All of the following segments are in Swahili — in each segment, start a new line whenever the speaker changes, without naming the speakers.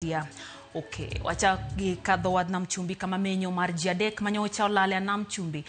Busia. Okay, wacha gikadho wad nam chumbi kama menyo mar ji adek manyocha olale nam chumbi.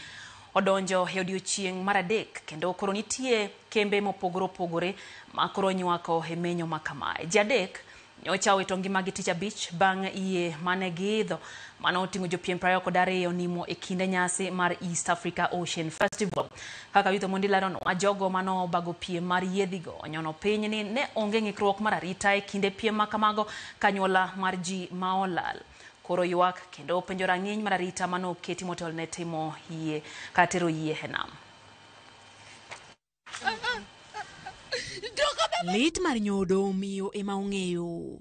Odonjo e odiochieng' mar adek kendo koro nitie kembe mopogore opogore ma koro nywako e menyo ma kamae. Ji adek nyocha owito ngimagi tich abich bang' yie mane giidho mano oting'o jopiem 22 nimo e kinde nyasi mar East Africa Ocean Festival. Kaka wito mondi larono jogo mano bago piem mar yiedhigo onyono piny ni ne onge ng'ikruok mar arita e kinde piem ma kamago kanyuola mar ji ma olal. Koro ywak kendo penjo rang'iny mar arita mano keti motelo ne timo yie katero yie e nam.
Lit mar nyodo miyo ema ong'eyo.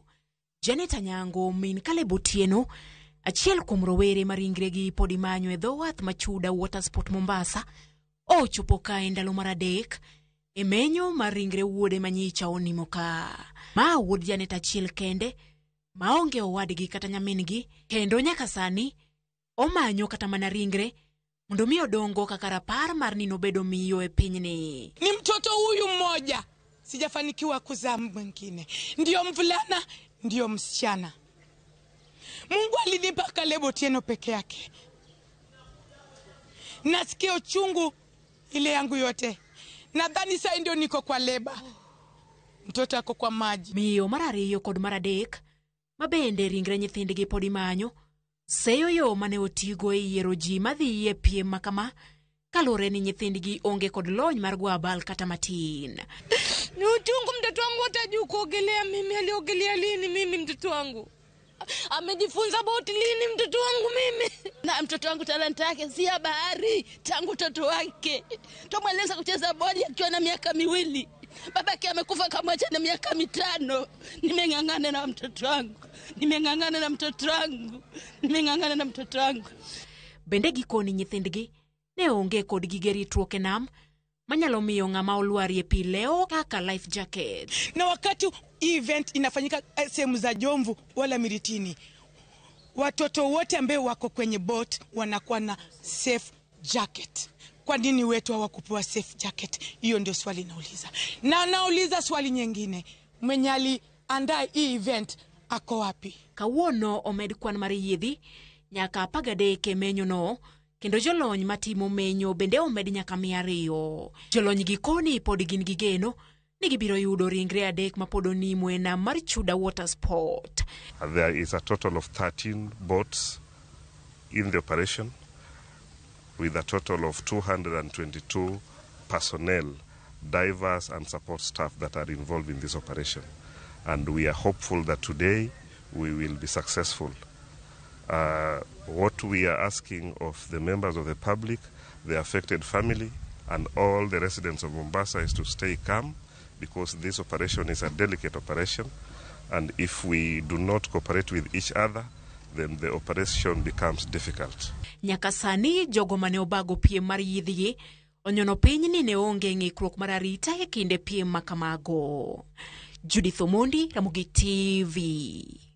Janet Anyango min Caleb Otieno, achiel kuom rowere maringregi podi manyo e dho wath machuda Water Sport Mombasa, ochopo ka e ndalo mar adek e menyo mar ringre wuode manyicha onimo ka. Ma wuod Janet achiel kende maonge owadgi kata nyamingi, kendo nyaka sani omanyo kata mana ringre mondo mi odongo kaka rapar mar nino bedo miyo e pinyni.
Ni mtoto huyu mmoja, sijafanikiwa kuzaa mwingine. Ndio mvulana, ndio msichana. Mungu alinipa Caleb Otieno peke yake. Nasikia uchungu ile yangu yote. Nadhani sasa ndio niko kwa leba. Mtoto ako kwa maji.
Miyo mar ariyo kod mar adek mabende ringre nyithindgi podi manyo seyo yo mane otigo e yiero ji madhi e piem makama kalore ni nyithindgi onge kod lony mar gwabal kata matin.
Ni uchungu mtoto wangu hatajui kuogelea. Mimi aliogelea lini mimi mtoto wangu? Amejifunza boti lini mtoto wangu mimi? Na mtoto wangu talanta yake si ya bahari tangu mtoto wake. Tumweleza kucheza bodi akiwa na miaka 2. Babake amekufa kama na miaka 5. Nimeng'ang'ana na mtoto wangu. Nimeng'ang'ana na mtoto wangu. Nimeng'ang'ana na mtoto wangu.
Bende gikoni nyithindgi ne onge kod gige ritruok e nam manyalo miyo ng'ama olwari e pi leo kaka life jacket.
Na wakati event inafanyika sehemu za Jomvu wala Miritini, watoto wote ambao wako kwenye boat wanakuwa na safe jacket. Kwa nini wetu hawakupewa safe jacket? Hiyo ndio swali nauliza. Na nauliza swali nyingine, mwenye aliandaa hii event ako wapi?
Kawuono omed kwan mar yiedhi nyaka 13 menyo no, kendo jolony matimo menyo bende omed nyaka 200. Jolony gikoni pod gin gigeno ni gibiro yudo ringre adek mapod onimo e nam mar chuda Water Sport.
There is a total of 13 boats in the operation with a total of 222 personnel, divers and support staff that are involved in this operation. And we are hopeful that today we will be successful. What we are asking of the members of the public, the affected family, and all the residents of Mombasa is to stay calm, because this operation is a delicate operation, and if we do not cooperate with each other, then the operation becomes difficult.
Nyaka sani jogo mane obago piem mar yidhigi onyono piny ni ne onge ng'ikruok mar arita e kinde piem makamago. Judith Omondi, Ramogi TV.